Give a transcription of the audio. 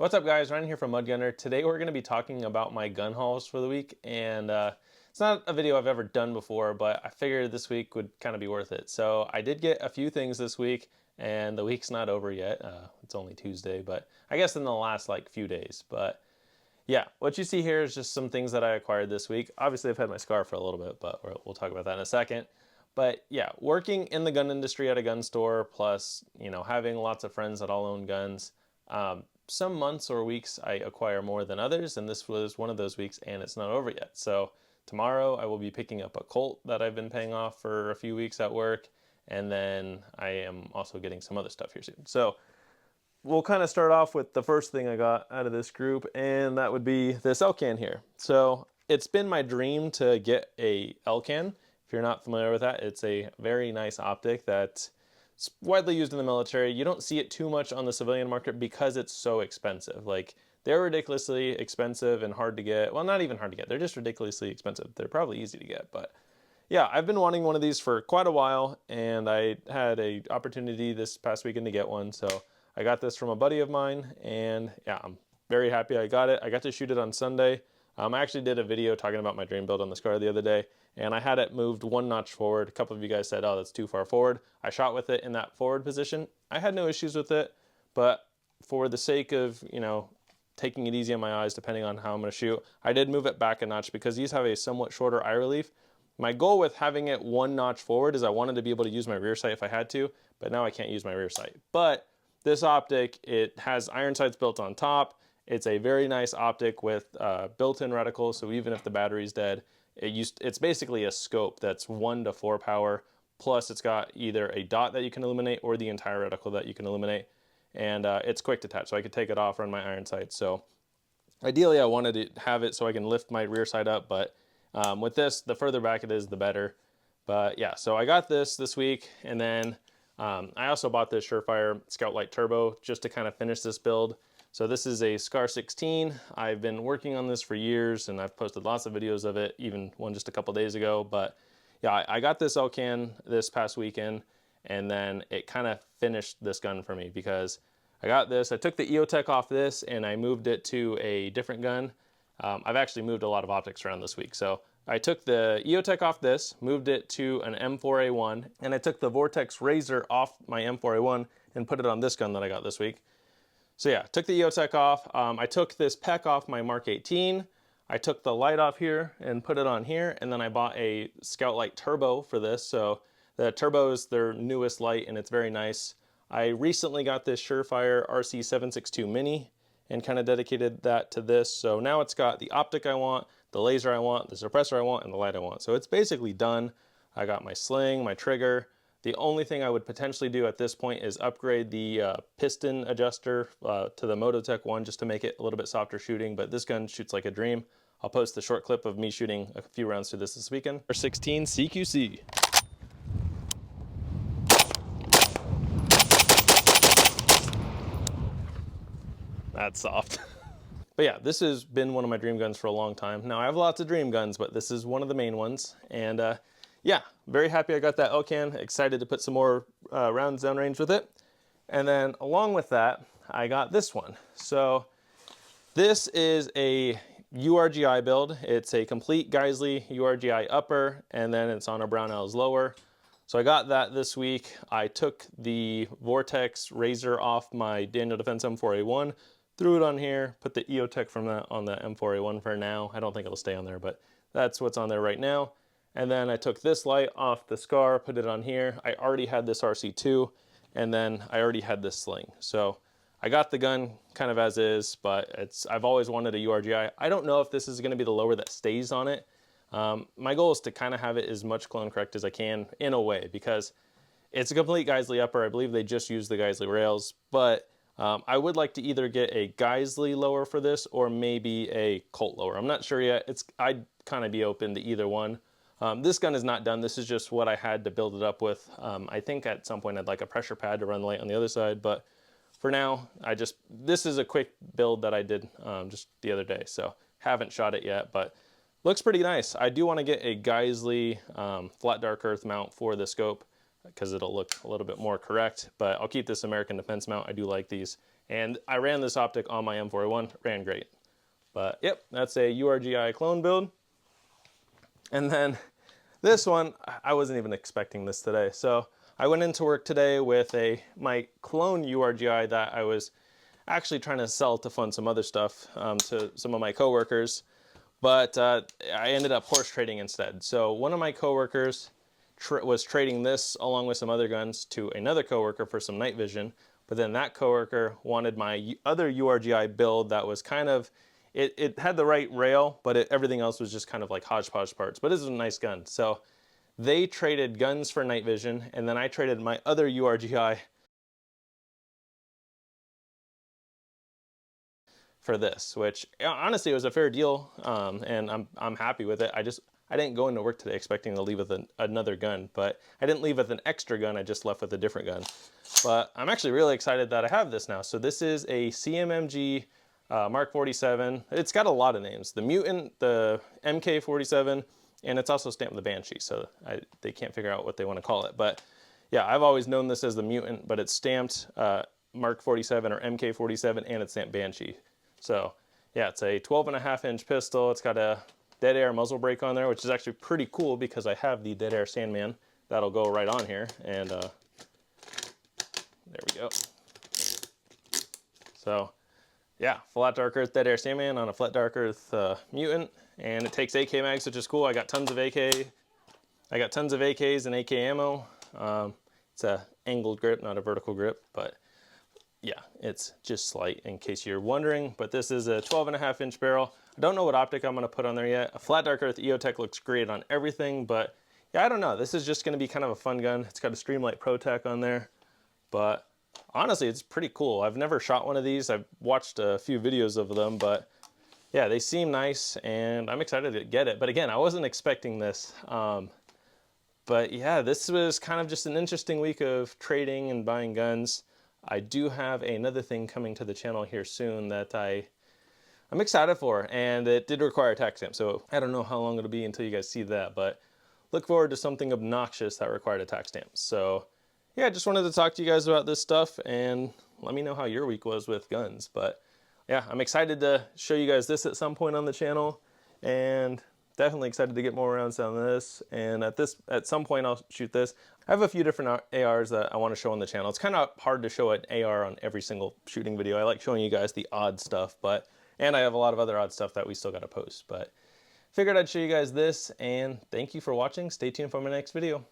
What's up guys, Ryan here from Mud Gunner. Today we're going to be talking about my gun hauls for the week, and it's not a video I've ever done before, but I figured this week would kind of be worth it. So I did get a few things this week, and the week's not over yet. It's only Tuesday, but I guess in the last few days. But yeah, what you see here is just some things that I acquired this week. Obviously I've had my scar for a little bit, but we'll talk about that in a second. But yeah, working in the gun industry at a gun store, plus having lots of friends that all own guns, some months or weeks I acquire more than others, and this was one of those weeks, and it's not over yet. So tomorrow I will be picking up a Colt that I've been paying off for a few weeks at work, and then I am also getting some other stuff here soon. So we'll kind of start off with the first thing I got out of this group, and that would be this Elcan here. So it's been my dream to get a Elcan. If you're not familiar with that, it's a very nice optic that's widely used in the military. You don't see it too much on the civilian market because it's so expensive. Like, they're ridiculously expensive and hard to get. Well, not even hard to get. They're just ridiculously expensive. They're probably easy to get, but yeah, I've been wanting one of these for quite a while, and I had an opportunity this past weekend to get one. So I got this from a buddy of mine, and yeah, I'm very happy I got it. I got to shoot it on Sunday. I actually did a video talking about my dream build on this car the other day, and I had it moved one notch forward. A couple of you guys said, oh, that's too far forward. I shot with it in that forward position. I had no issues with it, but for the sake of, taking it easy on my eyes, depending on how I'm going to shoot, I did move it back a notch because these have a somewhat shorter eye relief. My goal with having it one notch forward is I wanted to be able to use my rear sight if I had to, but now I can't use my rear sight. But this optic, it has iron sights built on top. It's a very nice optic with built-in reticle, so even if the battery's dead, it's basically a scope that's 1 to 4 power, plus it's got either a dot that you can illuminate or the entire reticle that you can illuminate, and it's quick detach, so I could take it off, run my iron sights. So ideally I wanted to have it so I can lift my rear sight up, but with this, the further back it is, the better. But yeah, so I got this week, and then I also bought this Surefire Scout Light Turbo just to kind of finish this build. So this is a SCAR 16. I've been working on this for years, and I've posted lots of videos of it, even one just a couple days ago. But yeah, I got this Elcan this past weekend, and then it kind of finished this gun for me because I got this. I took the EOTech off this, and I moved it to a different gun. I've actually moved a lot of optics around this week. So I took the EOTech off this, moved it to an M4A1, and I took the Vortex Razor off my M4A1 and put it on this gun that I got this week. So yeah, took the EOTech off. I took this PEC off my Mark 18. I took the light off here and put it on here, and then I bought a Scout Light Turbo for this. So the Turbo is their newest light, and it's very nice. I recently got this Surefire RC762 Mini and kind of dedicated that to this. So now it's got the optic I want, the laser I want, the suppressor I want, and the light I want. So it's basically done. I got my sling, my trigger. The only thing I would potentially do at this point is upgrade the piston adjuster to the Mototech one just to make it a little bit softer shooting, but this gun shoots like a dream. I'll post a short clip of me shooting a few rounds through this weekend. 16 CQC. That's soft. But yeah, this has been one of my dream guns for a long time. Now I have lots of dream guns, but this is one of the main ones. And yeah, very happy I got that Elcan. Excited to put some more rounds downrange with it. And then along with that, I got this one. So this is a URGI build. It's a complete Geisley URGI upper, and then it's on a Brownells lower. So I got that this week. I took the Vortex Razor off my Daniel Defense M4A1, threw it on here, put the EOTech from that on the M4A1 for now. I don't think it'll stay on there, but that's what's on there right now. And then I took this light off the SCAR, put it on here. I already had this RC2, and then I already had this sling. So I got the gun kind of as is, but I've always wanted a URGI. I don't know if this is gonna be the lower that stays on it. My goal is to kind of have it as much clone correct as I can in a way, because it's a complete Geisley upper. I believe they just use the Geisley rails, but I would like to either get a Geisley lower for this or maybe a Colt lower. I'm not sure yet. I'd kind of be open to either one. This gun is not done. This is just what I had to build it up with. I think at some point I'd like a pressure pad to run the light on the other side, but for now, this is a quick build that I did just the other day, so haven't shot it yet, but looks pretty nice. I do want to get a Geisley flat dark earth mount for the scope because it'll look a little bit more correct, but I'll keep this American Defense mount. I do like these, And I ran this optic on my M4A1, ran great. But yep, that's a URGI clone build. And then this one, I wasn't even expecting this today. So I went into work today with my clone URGI that I was actually trying to sell to fund some other stuff to some of my coworkers. But I ended up horse trading instead. So one of my coworkers was trading this along with some other guns to another coworker for some night vision. But then that coworker wanted my other URGI build that was kind of, it had the right rail, but everything else was just kind of like hodgepodge parts. But this is a nice gun. So they traded guns for night vision, and then I traded my other URGI for this, which honestly was a fair deal, and I'm happy with it. I didn't go into work today expecting to leave with another gun, but I didn't leave with an extra gun. I just left with a different gun. But I'm actually really excited that I have this now. So this is a CMMG Mark 47. It's got a lot of names: the Mutant, the MK 47, and it's also stamped the Banshee. So they can't figure out what they want to call it. But yeah, I've always known this as the Mutant, but it's stamped Mark 47 or MK 47, and it's stamped Banshee. So yeah, it's a 12.5-inch pistol. It's got a dead air muzzle brake on there, which is actually pretty cool because I have the dead air Sandman. That'll go right on here, and there we go. So yeah, flat dark earth dead air Sandman on a flat dark earth Mutant, and it takes AK mags, which is cool. I got tons of AKs and AK ammo. It's a angled grip, not a vertical grip, but yeah, it's just slight in case you're wondering. But this is a 12.5-inch barrel. I don't know what optic I'm going to put on there yet. A flat dark earth EOTech looks great on everything, but yeah, I don't know. This is just going to be kind of a fun gun. It's got a Streamlight Pro Tech on there, but honestly, it's pretty cool. I've never shot one of these. I've watched a few videos of them, but yeah, they seem nice, and I'm excited to get it. But again, I wasn't expecting this. But yeah, this was kind of just an interesting week of trading and buying guns. I do have another thing coming to the channel here soon that I'm excited for, and it did require a tax stamp. So I don't know how long it'll be until you guys see that, but look forward to something obnoxious that required a tax stamp. So yeah, I just wanted to talk to you guys about this stuff and let me know how your week was with guns. But yeah, I'm excited to show you guys this at some point on the channel, and definitely excited to get more rounds on this. And at some point I'll shoot this. I have a few different ARs that I want to show on the channel. It's kind of hard to show an AR on every single shooting video. I like showing you guys the odd stuff, and I have a lot of other odd stuff that we still got to post. But figured I'd show you guys this, and thank you for watching. Stay tuned for my next video.